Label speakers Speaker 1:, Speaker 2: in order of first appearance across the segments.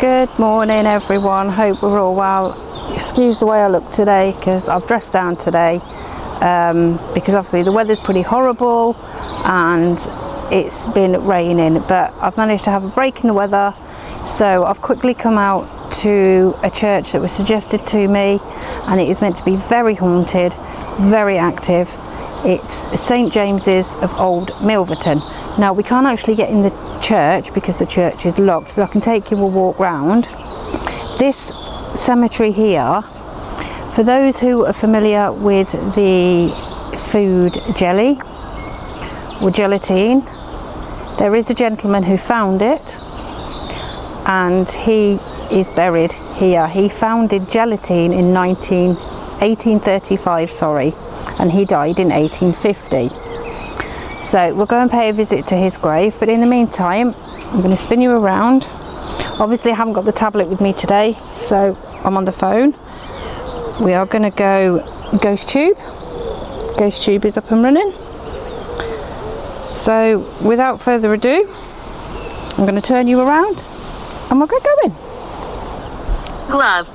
Speaker 1: Good morning everyone, hope we're all well. Excuse the way I look today because I've dressed down today because obviously the weather's pretty horrible and it's been raining, but I've managed to have a break in the weather, so I've quickly come out to a church that was suggested to me, and it is meant to be very haunted, very active. It's St James's of Old Milverton. Now we can't actually get in the church because the church is locked, but I can take you a walk round. This cemetery here, for those who are familiar with the food jelly or gelatine, there is a gentleman who found it and he is buried here. He founded gelatine in 1835, and he died in 1850. So we'll go and pay a visit to his grave, but in the meantime I'm going to spin you around. Obviously I haven't got the tablet with me today, so I'm on the phone. We are going to go Ghost Tube. Ghost Tube is up and running. So without further ado, I'm going to turn you around and we'll get going.
Speaker 2: Glove.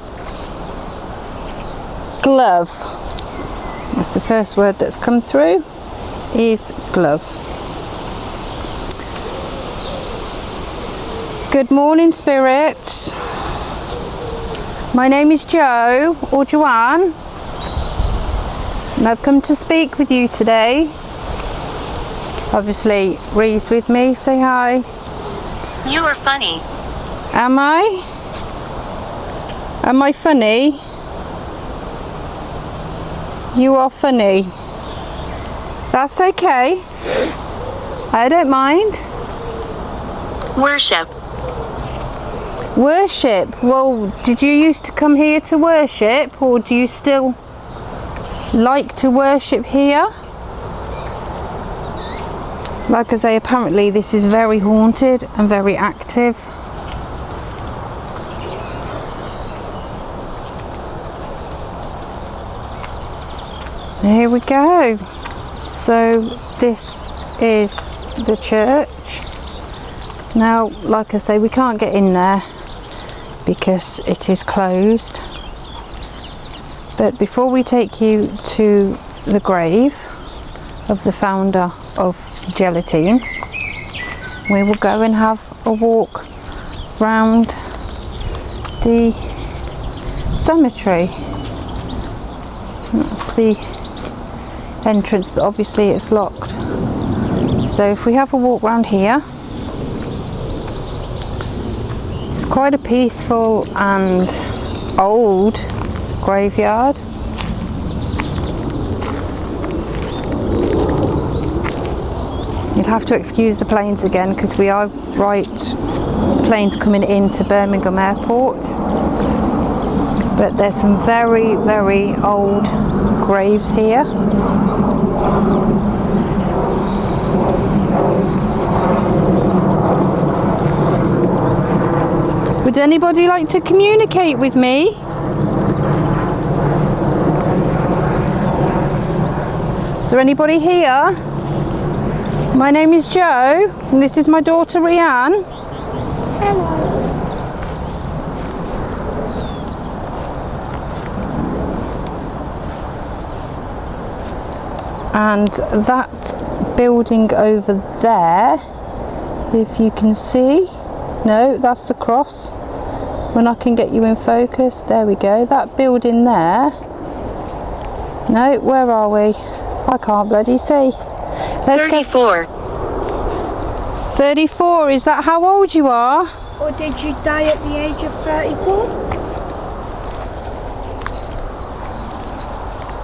Speaker 1: Glove. That's the first word that's come through, is glove. Good morning, spirits. My name is Jo, or Joanne, and I've come to speak with you today. Obviously, Ree's with me. Say hi.
Speaker 2: You are funny.
Speaker 1: Am I? Am I funny? You are funny. That's okay. I don't mind.
Speaker 2: Worship.
Speaker 1: Worship. Well, did you used to come here to worship, or do you still like to worship here? Like I say, apparently this is very haunted and very active. Here we go. So this is the church. Now, like I say, we can't get in there because it is closed. But before we take you to the grave of the founder of gelatine, we will go and have a walk round the cemetery. That's the entrance, but obviously it's locked. So if we have a walk round here, it's quite a peaceful and old graveyard. You'll have to excuse the planes again because we are planes coming into Birmingham Airport, but there's some very, very old graves here. Would anybody like to communicate with me? Is there anybody here? My name is Jo, and this is my daughter Rianne.
Speaker 3: Hello.
Speaker 1: And that building over there, if you can see, no, that's the cross. When I can get you in focus, there we go. That building there, no, where are we? I can't bloody see. Let's
Speaker 2: 34.
Speaker 1: 34, is that how old you are?
Speaker 3: Or did you die at the age of 34?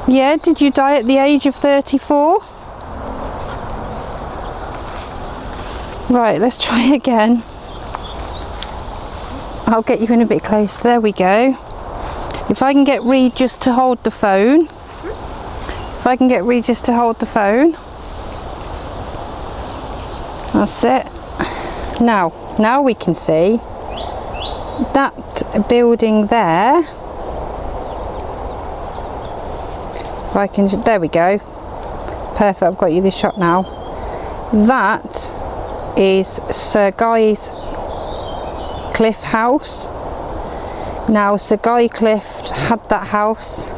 Speaker 1: Yeah, did you die at the age of 34? Right, let's try again. I'll get you in a bit closer. There we go. If I can get Reed just to hold the phone. If I can get Reed just to hold the phone. That's it. Now we can see that building there. If I can, there we go. Perfect, I've got you this shot now. That is Sir Guy's Cliff house. Now Sir Guy Cliff had that house,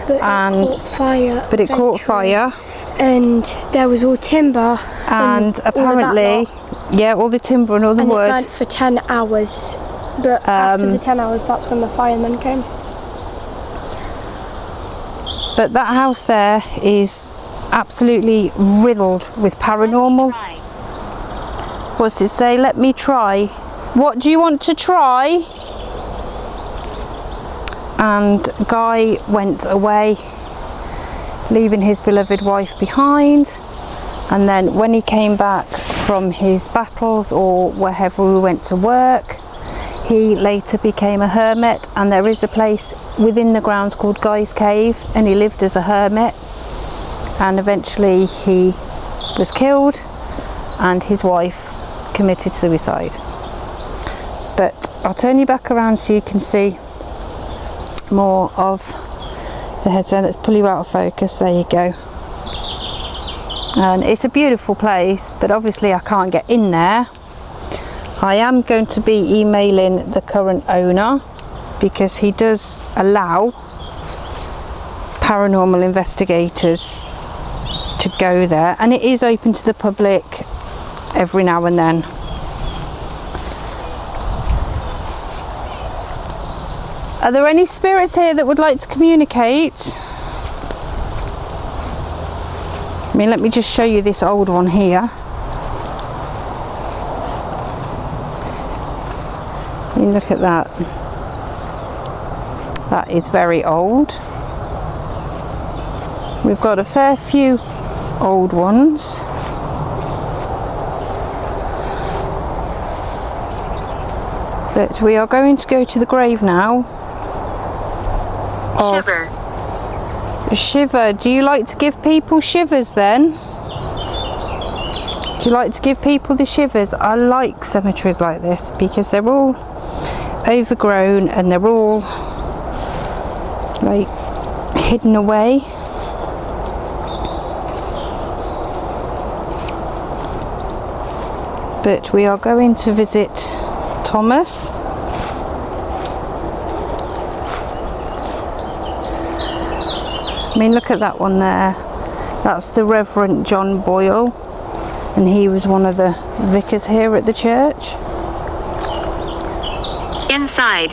Speaker 3: but it caught fire. And there was all timber.
Speaker 1: And apparently, yeah, all the timber and all the wood.
Speaker 3: It burnt for 10 hours. But after the 10 hours, that's when the firemen came.
Speaker 1: But that house there is absolutely riddled with paranormal. What's it say? Let me try. What do you want to try? And Guy went away, leaving his beloved wife behind. And then when he came back from his battles or wherever he went to work, he later became a hermit, and there is a place within the grounds called Guy's Cave, and he lived as a hermit, and eventually he was killed and his wife committed suicide. But I'll turn you back around so you can see more of the headstone. Let's pull you out of focus. There you go. And it's a beautiful place, but obviously I can't get in there. I am going to be emailing the current owner because he does allow paranormal investigators to go there, and it is open to the public every now and then. Are there any spirits here that would like to communicate? I mean, let me just show you this old one here. I mean, look at that. That is very old. We've got a fair few old ones. But we are going to go to the grave now.
Speaker 2: Shiver.
Speaker 1: Shiver. Do you like to give people shivers then? Do you like to give people the shivers? I like cemeteries like this because they're all overgrown and they're all like hidden away. But we are going to visit Thomas. I mean, look at that one there. That's the Reverend John Boyle, and he was one of the vicars here at the church.
Speaker 2: Inside.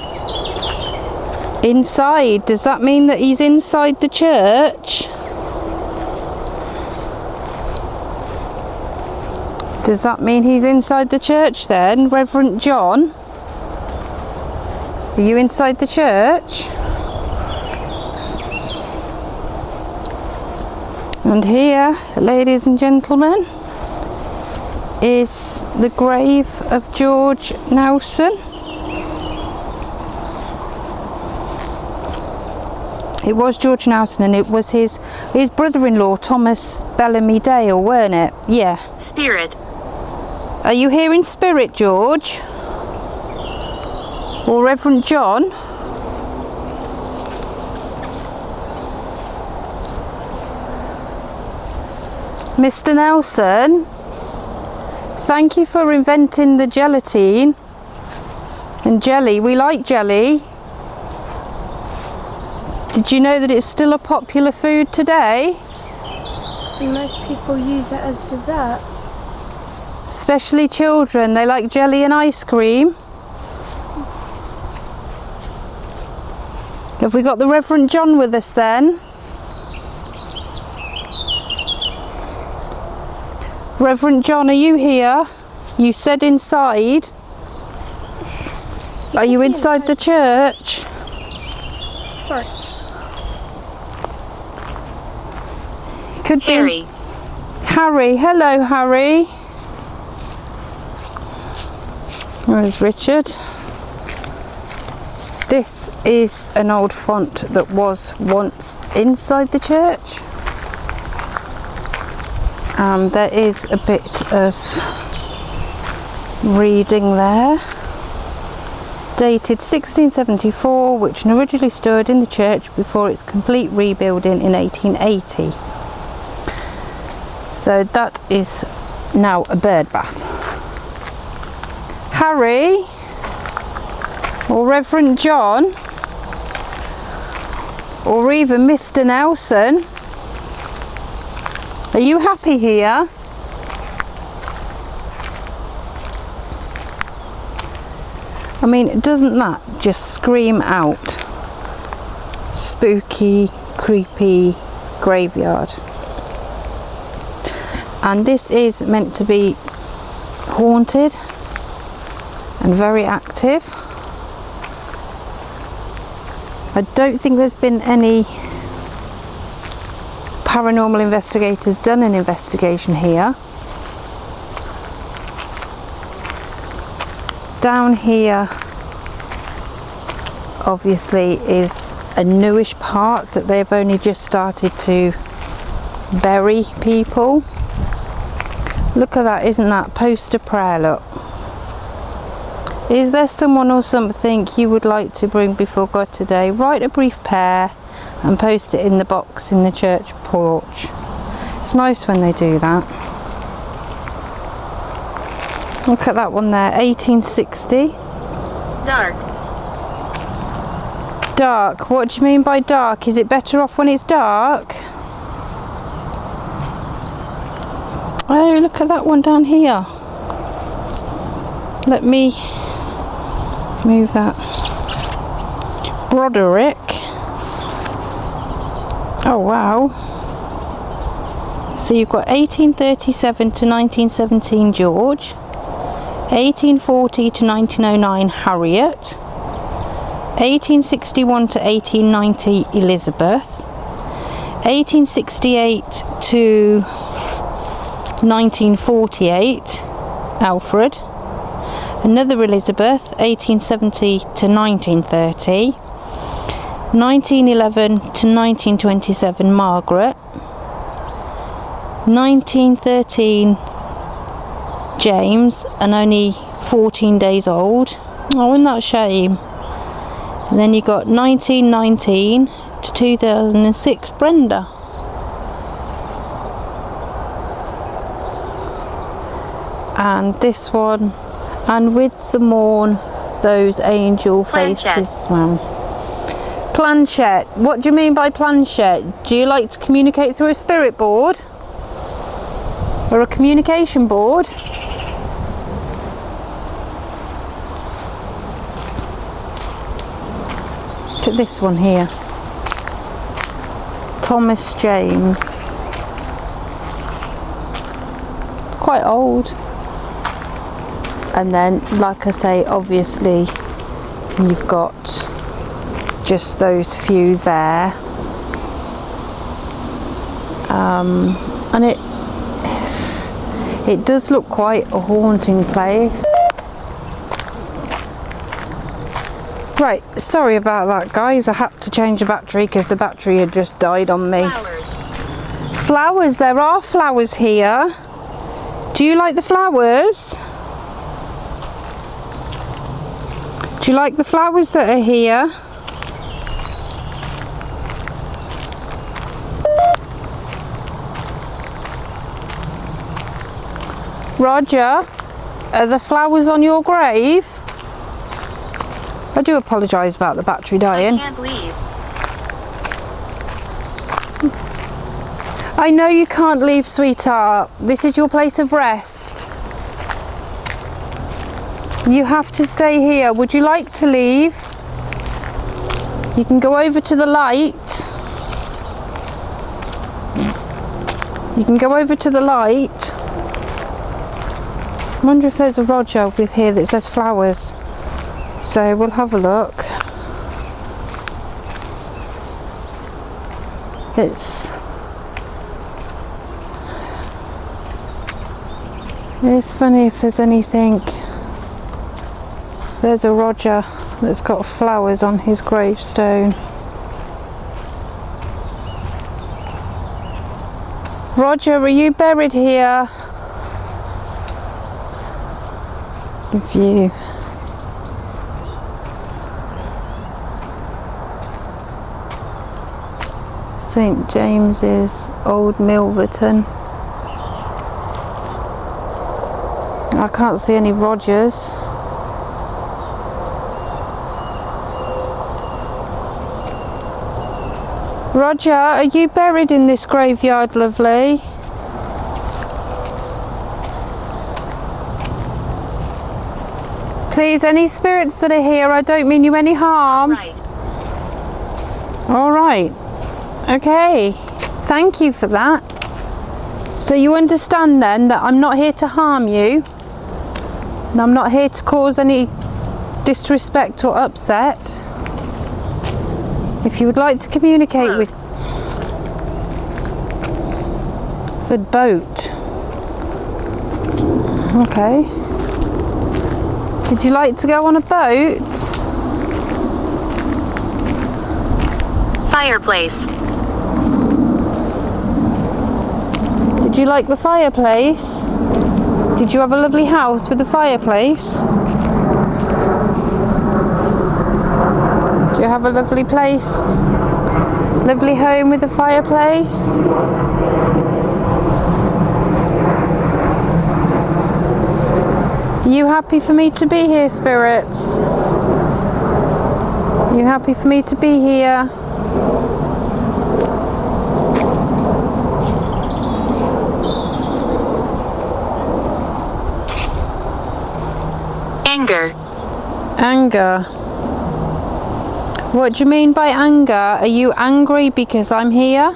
Speaker 1: Inside? Does that mean that he's inside the church? Does that mean he's inside the church then, Reverend John? Are you inside the church? And here, ladies and gentlemen, is the grave of George Nelson. It was George Nelson, and it was his brother-in-law, Thomas Bellamy Dale, weren't it? Yeah.
Speaker 2: Spirit.
Speaker 1: Are you here in spirit, George? Or Reverend John? Mr. Nelson, thank you for inventing the gelatine and jelly. We like jelly. Did you know that it's still a popular food today?
Speaker 3: Most people use it as desserts.
Speaker 1: Especially children, they like jelly and ice cream. Have we got the Reverend John with us then? Reverend John, are you here? You said inside. Are you inside the church?
Speaker 3: Sorry.
Speaker 2: Could Harry.
Speaker 1: Be Harry. Hello, Harry. Where's Richard? This is an old font that was once inside the church. There is a bit of reading there. Dated 1674, which originally stood in the church before its complete rebuilding in 1880. So that is now a bird bath. Harry, or Reverend John, or even Mr. Nelson. Are you happy here? I mean, doesn't that just scream out spooky, creepy graveyard? And this is meant to be haunted and very active. I don't think there's been any paranormal investigators done an investigation here. Down here obviously is a newish part that they've only just started to bury people. Look at that, isn't that poster prayer? Look. Is there someone or something you would like to bring before God today? Write a brief prayer and post it in the box in the church porch. It's nice when they do that. Look at that one there, 1860.
Speaker 2: Dark.
Speaker 1: Dark, what do you mean by dark? Is it better off when it's dark? Oh, look at that one down here. Let me move that. Broderick. Oh wow. So you've got 1837 to 1917 George, 1840 to 1909 Harriet, 1861 to 1890 Elizabeth, 1868 to 1948 Alfred, another Elizabeth 1870 to 1930, 1911 to 1927 Margaret, 1913 James, and only 14 days old. Oh, isn't that a shame? And then you got 1919 to 2006 Brenda. And this one, and with the morn those angel faces swam. Planchette. What do you mean by planchette? Do you like to communicate through a spirit board? Or a communication board? Look at this one here. Thomas James. Quite old. And then, like I say, obviously you've got just those few there, and it does look quite a haunting place. Right, sorry about that guys, I had to change the battery because the battery had just died on me. Flowers, there are flowers here. Do you like the flowers? Do you like the flowers that are here? Roger, are the flowers on your grave? I do apologise about the battery dying.
Speaker 2: I can't leave.
Speaker 1: I know you can't leave, sweetheart. This is your place of rest. You have to stay here. Would you like to leave? You can go over to the light. You can go over to the light. I wonder if there's a Roger with here that says flowers. So we'll have a look. It's funny if there's anything. There's a Roger that's got flowers on his gravestone. Roger, are you buried here? View. St James's, Old Milverton. I can't see any Rogers. Roger, are you buried in this graveyard, lovely? Please, any spirits that are here, I don't mean you any harm.
Speaker 2: Right.
Speaker 1: All right. Okay. Thank you for that. So you understand then that I'm not here to harm you. And I'm not here to cause any disrespect or upset. If you would like to communicate with... It said boat. Okay. Did you like to go on a boat?
Speaker 2: Fireplace.
Speaker 1: Did you like the fireplace? Did you have a lovely house with a fireplace? Do you have a lovely place? Lovely home with a fireplace? Are you happy for me to be here, spirits? Are you happy for me to be here?
Speaker 2: Anger.
Speaker 1: Anger. What do you mean by anger? Are you angry because I'm here?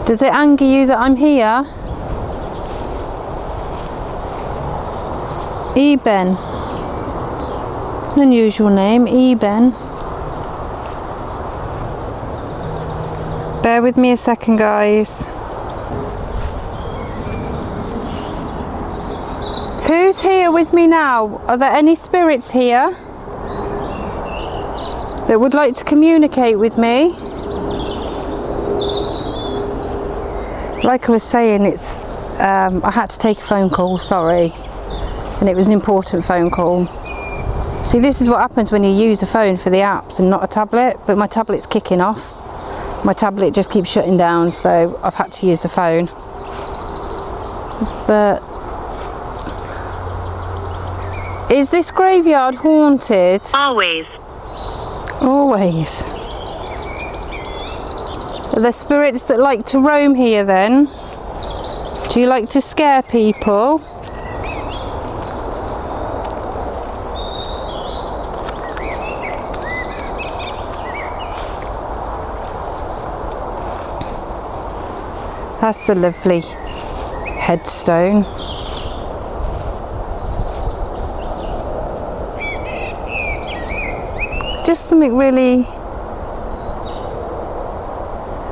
Speaker 1: Does it anger you that I'm here? Eben. An unusual name, Eben. Bear with me a second, guys. Who's here with me now? Are there any spirits here that would like to communicate with me? Like I was saying, it's I had to take a phone call, sorry. And it was an important phone call. See, this is what happens when you use a phone for the apps and not a tablet, but my tablet's kicking off. My tablet just keeps shutting down, so I've had to use the phone. But is this graveyard haunted?
Speaker 2: Always.
Speaker 1: Always. Are there spirits that like to roam here then? Do you like to scare people? That's a lovely headstone. It's just something really,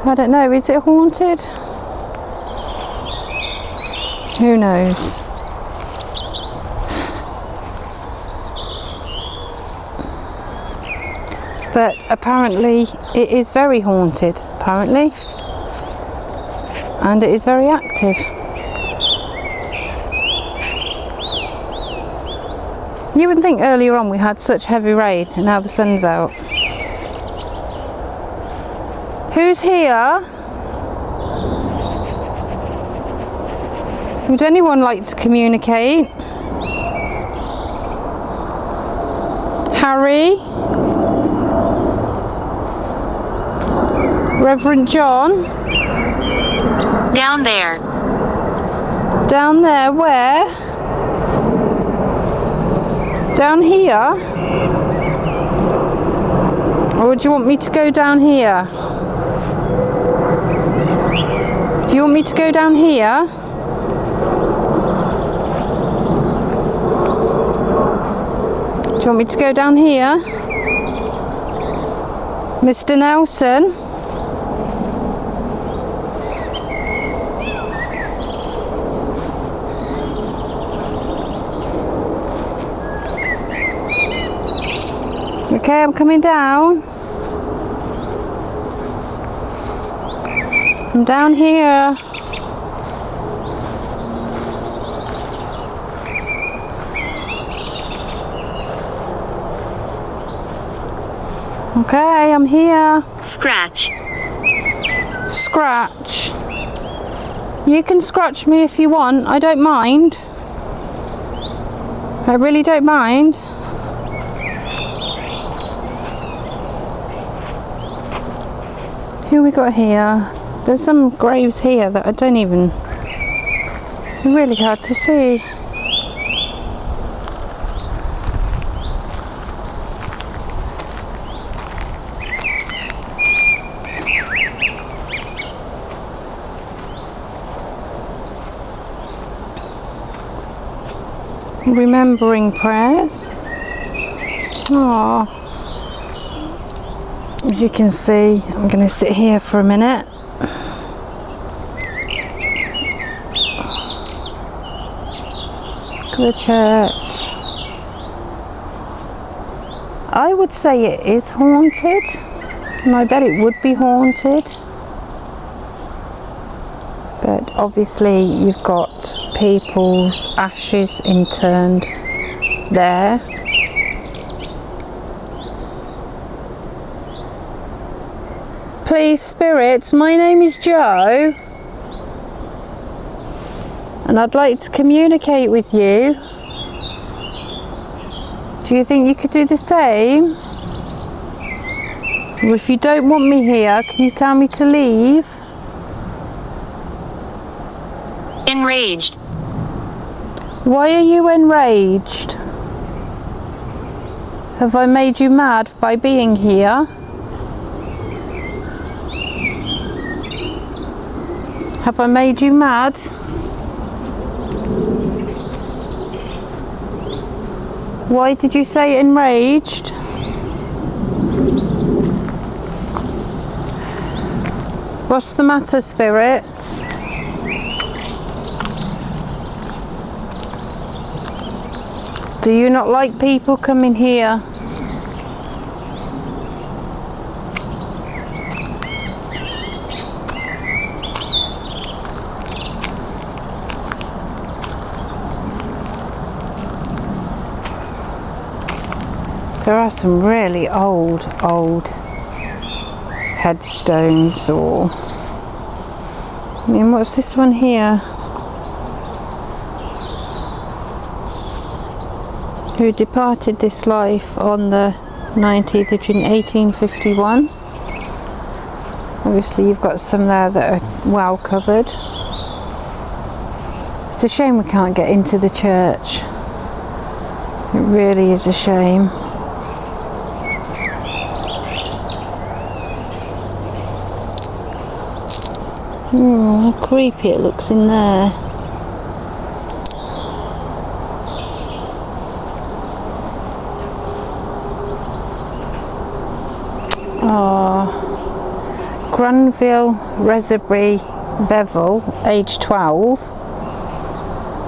Speaker 1: I don't know, is it haunted? Who knows? But apparently it is very haunted, apparently. And it is very active. You wouldn't think earlier on we had such heavy rain and now the sun's out. Who's here? Would anyone like to communicate? Harry? Reverend John?
Speaker 2: Down there.
Speaker 1: Down there, where? Down here? Or would you want me to go down here? If you want me to go down here, do you want me to go down here? Mr. Nelson? Okay, I'm coming down. I'm down here. Okay, I'm here.
Speaker 2: Scratch.
Speaker 1: Scratch. You can scratch me if you want, I don't mind. I really don't mind. Who we got here? There's some graves here that I don't even... really hard to see. Remembering prayers. Oh, as you can see, I'm going to sit here for a minute. Look at the church. I would say it is haunted, and I bet it would be haunted. But obviously you've got people's ashes interned there. Please, spirits, my name is Joe, and I'd like to communicate with you. Do you think you could do the same? Or if you don't want me here, can you tell me to leave?
Speaker 2: Enraged.
Speaker 1: Why are you enraged? Have I made you mad by being here? Have I made you mad? Why did you say enraged? What's the matter, spirits? Do you not like people coming here? There are some really old headstones, or I mean, what's this one here? Who departed this life on the 19th of June 1851. Obviously you've got some there that are well covered. It's a shame we can't get into the church. It really is a shame. How creepy it looks in there. Granville Reserbury Bevel, age 12,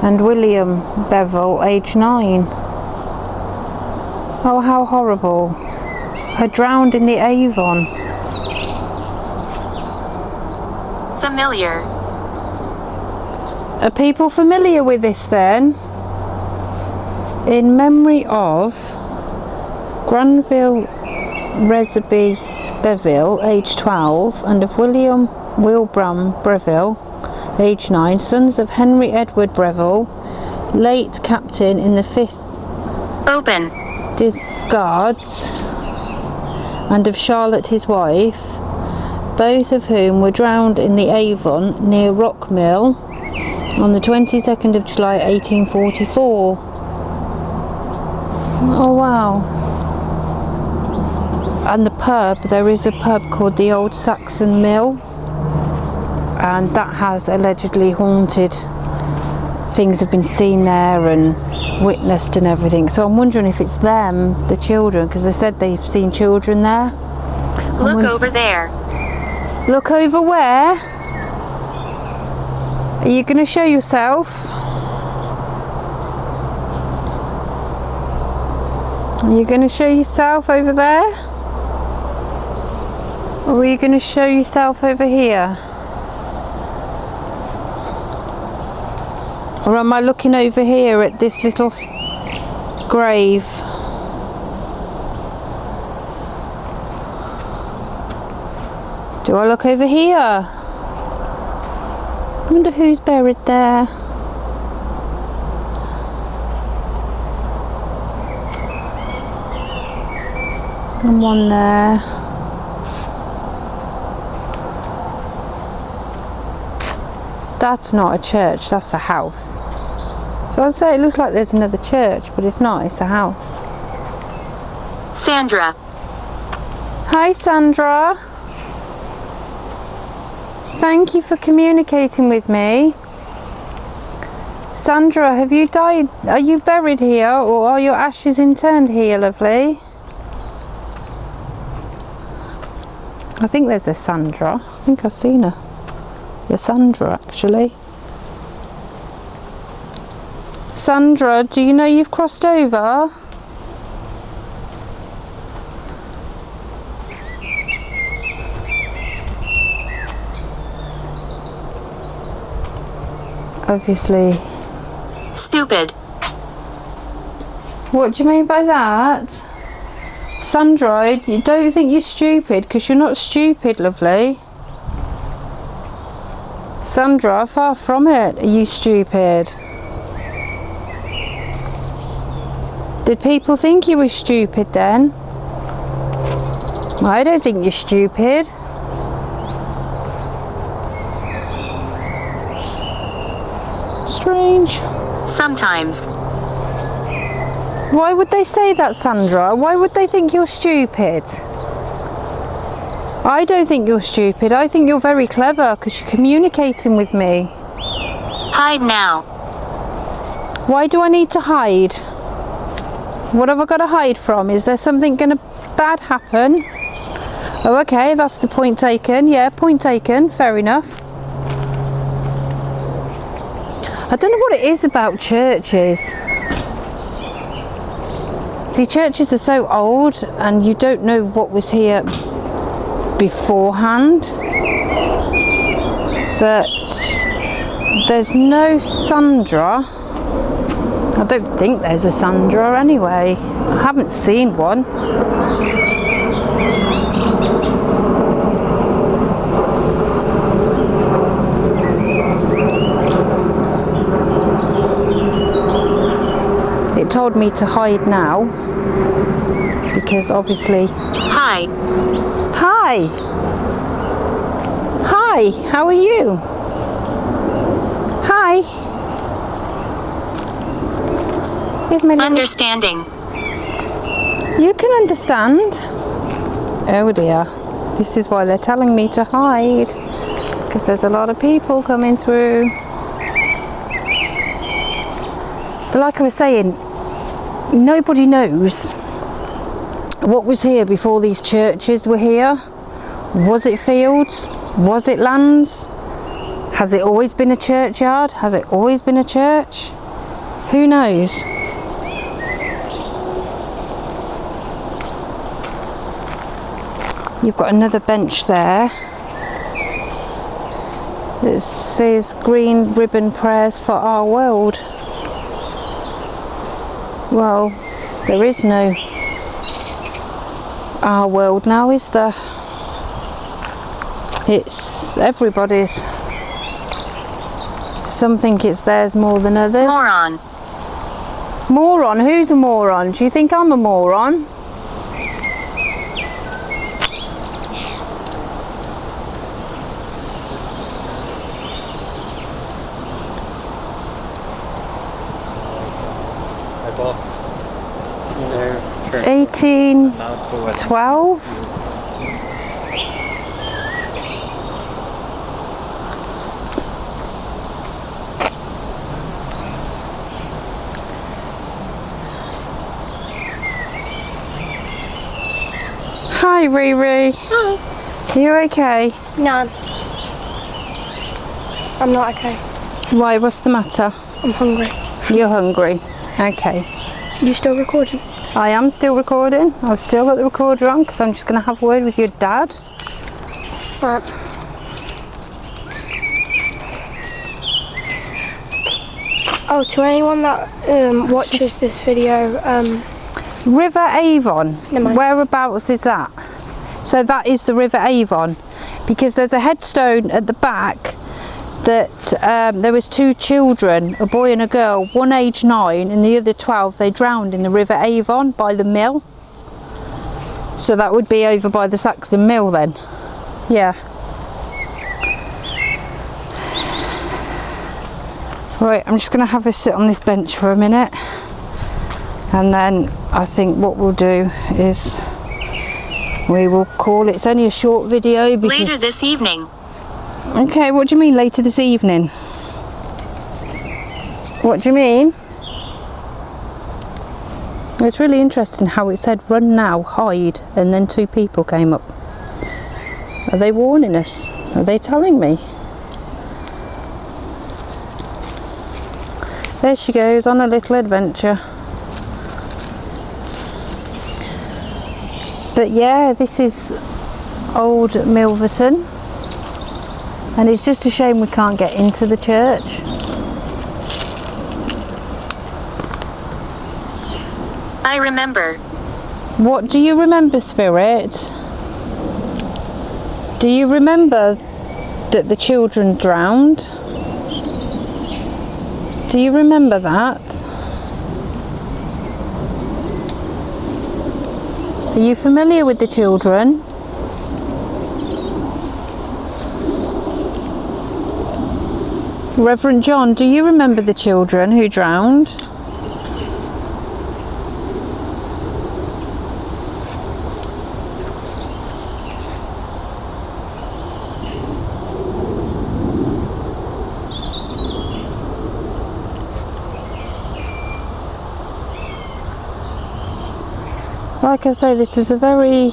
Speaker 1: and William Bevel, age 9. Oh, how horrible. Her drowned in the Avon.
Speaker 2: Familiar.
Speaker 1: Are people familiar with this then? In memory of Granville Reserbury Bevel, age 12, and of William Wilbraham Breville, age 9, sons of Henry Edward Breville, late captain in the 5th
Speaker 2: Open.
Speaker 1: Guards, and of Charlotte his wife, both of whom were drowned in the Avon near Rockmill on the 22nd of July 1844. Oh wow. And the pub, there is a pub called the Old Saxon Mill, and that has allegedly haunted. Things have been seen there and witnessed and everything. So I'm wondering if it's them, the children, because they said they've seen children there.
Speaker 2: Look over there.
Speaker 1: Look over where? Are you going to show yourself? Are you going to show yourself over there? Or are you going to show yourself over here? Or am I looking over here at this little grave? Do I look over here? I wonder who's buried there. And one there. That's not a church, that's a house. So I'd say it looks like there's another church, but it's not, it's a house.
Speaker 2: Sandra.
Speaker 1: Hi Sandra. Thank you for communicating with me. Sandra, have you died? Are you buried here, or are your ashes interned here, lovely? I think there's a Sandra. I think I've seen her. The Sandra, actually. Sandra, do you know you've crossed over? Obviously.
Speaker 2: Stupid.
Speaker 1: What do you mean by that? Sandra, you don't think you're stupid, because you're not stupid, lovely. Sandra, far from it. Are you stupid? Did people think you were stupid then? I don't think you're stupid. Strange.
Speaker 2: Sometimes.
Speaker 1: Why would they say that, Sandra? Why would they think you're stupid? I don't think you're stupid. I think you're very clever because you're communicating with me.
Speaker 2: Hide now.
Speaker 1: Why do I need to hide? What have I got to hide from? Is there something going to bad happen? Oh, okay, that's the point taken. Yeah, point taken. Fair enough. I don't know what it is about churches. See, churches are so old and you don't know what was here beforehand. But there's no Sandra. I don't think there's a Sandra anyway. I haven't seen one. It told me to hide now because obviously.
Speaker 2: Hi.
Speaker 1: Hi. Hi, how are you? Hi. Here's my little...
Speaker 2: Understanding.
Speaker 1: You can understand. Oh dear. This is why they're telling me to hide. Because there's a lot of people coming through. But like I was saying, nobody knows what was here before these churches were here. Was it fields? Was it lands? Has it always been a churchyard? Has it always been a church? Who knows? You've got another bench there. It says green ribbon prayers for our world. Well, there is no our world now, is there? It's everybody's. Some think it's theirs more than others.
Speaker 2: Moron.
Speaker 1: Moron? Who's a moron? Do you think I'm a moron?
Speaker 4: I bought,
Speaker 1: 1812. Hi Riri.
Speaker 3: Hi.
Speaker 1: You okay?
Speaker 3: No. I'm not okay.
Speaker 1: Why, what's the matter?
Speaker 3: I'm hungry.
Speaker 1: You're hungry? Okay.
Speaker 3: You still recording?
Speaker 1: I am still recording. I've still got the recorder on because I'm just going to have a word with your dad.
Speaker 3: Right. Oh, to anyone that watches this video,
Speaker 1: River Avon.
Speaker 3: Never mind.
Speaker 1: Whereabouts is that? So that is the River Avon, because there's a headstone at the back that there was two children, a boy and a girl, one aged 9 and the other 12. They drowned in the River Avon by the mill. So that would be over by the Saxon Mill then. Yeah. Right, I'm just going to have a sit on this bench for a minute, and then I think what we'll do is we will call it. It's only a short video because...
Speaker 2: Later this evening.
Speaker 1: Okay, what do you mean later this evening? What do you mean? It's really interesting how it said run now, hide, and then 2 people came up. Are they warning us? Are they telling me? There she goes on a little adventure. But yeah, this is old Milverton, and it's just a shame we can't get into the church.
Speaker 2: I remember.
Speaker 1: What do you remember, Spirit? Do you remember that the children drowned? Do you remember that? Are you familiar with the children? Reverend John, do you remember the children who drowned? Like I say, this is a very,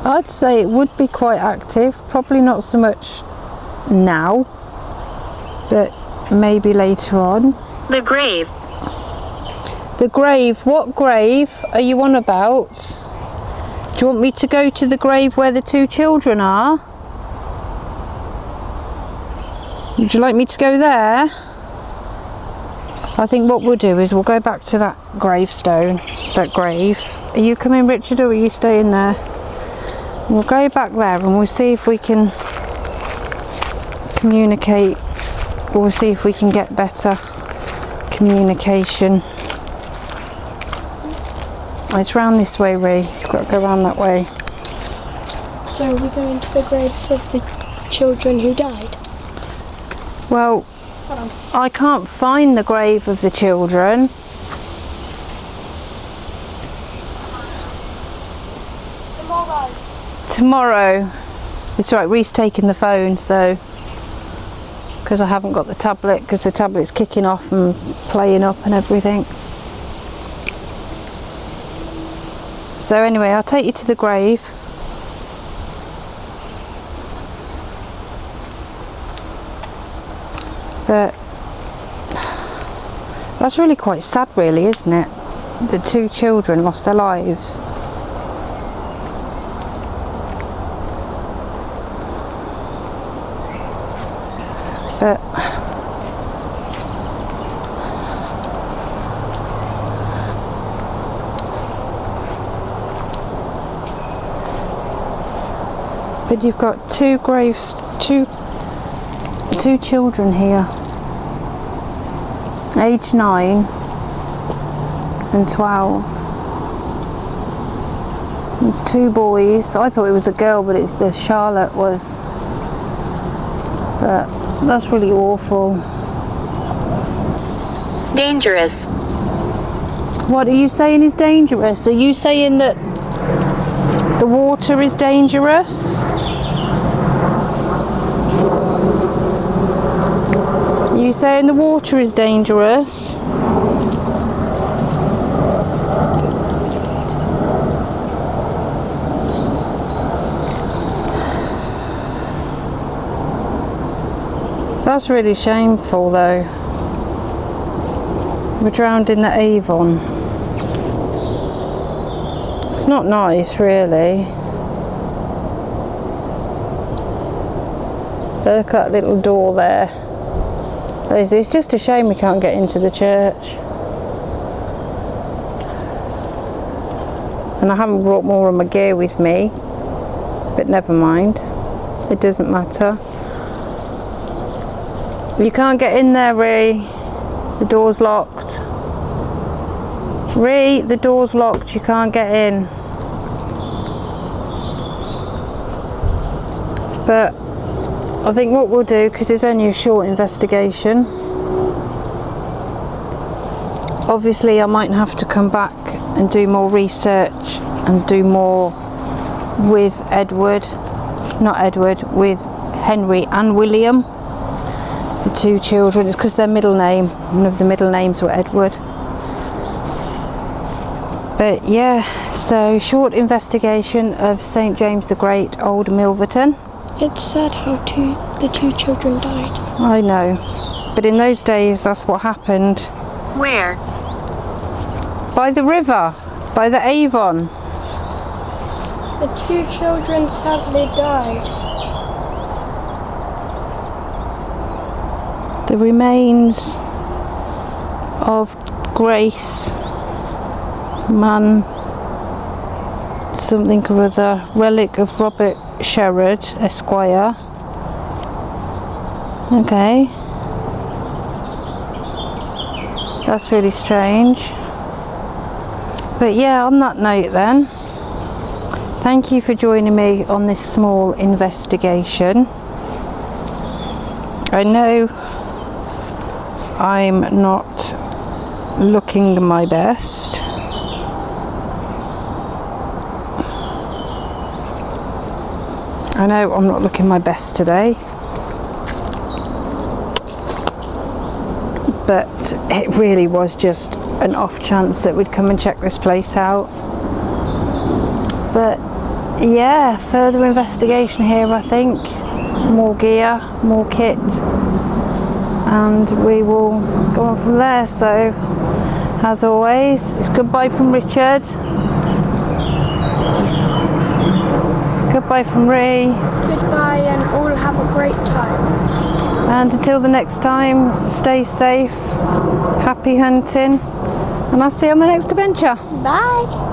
Speaker 1: I'd say it would be quite active, probably not so much now, but maybe later on.
Speaker 2: The grave.
Speaker 1: The grave? What grave are you on about? Do you want me to go to the grave where the 2 children are? Would you like me to go there? I think what we'll do is we'll go back to that gravestone, that grave. Are you coming, Richard, or are you staying there? We'll go back there and we'll see if we can communicate, or we'll see if we can get better communication. It's round this way, Ree. You've got to go round that way.
Speaker 3: So we're going to the graves of the children who died?
Speaker 1: Well, I can't find the grave of the children. Tomorrow. It's right, Ree's taking the phone, so, because I haven't got the tablet, because the tablet's kicking off and playing up and everything. So anyway, I'll take you to the grave. But that's really quite sad, really, isn't it? The 2 children lost their lives. But you've got 2 graves, two children here, age 9 and 12. It's 2 boys. I thought it was a girl, but it's the Charlotte was. But that's really awful.
Speaker 2: Dangerous.
Speaker 1: What are you saying is dangerous? Are you saying that the water is dangerous? Are you saying the water is dangerous? That's really shameful, though. We're drowned in the Avon. It's not nice, really. Look at that little door there. It's just a shame we can't get into the church. And I haven't brought more of my gear with me, but never mind. It doesn't matter. You can't get in there, Ree. The door's locked. Ree, the door's locked. You can't get in. But I think what we'll do, because it's only a short investigation, obviously I might have to come back and do more research and do more with with Henry and William, the two children. It's because their middle name, one of the middle names were Edward. But yeah, so short investigation of St James the Great, Old Milverton.
Speaker 3: It's sad how the two children died.
Speaker 1: I know, but in those days that's what happened.
Speaker 2: Where?
Speaker 1: By the river, by the Avon.
Speaker 3: The two children sadly died.
Speaker 1: The remains of Grace Man something or other, relic of Robert Sherrod, Esquire. Okay. That's really strange. But yeah, on that note then, thank you for joining me on this small investigation. I know I'm not looking my best. I know I'm not looking my best today, but it really was just an off chance that we'd come and check this place out. But yeah, further investigation here, I think. More gear, more kit, and we will go on from there. So as always, it's goodbye from Richard. Goodbye from Ree.
Speaker 3: Goodbye, and all have a great time.
Speaker 1: And until the next time, stay safe, happy hunting, and I'll see you on the next adventure.
Speaker 3: Bye.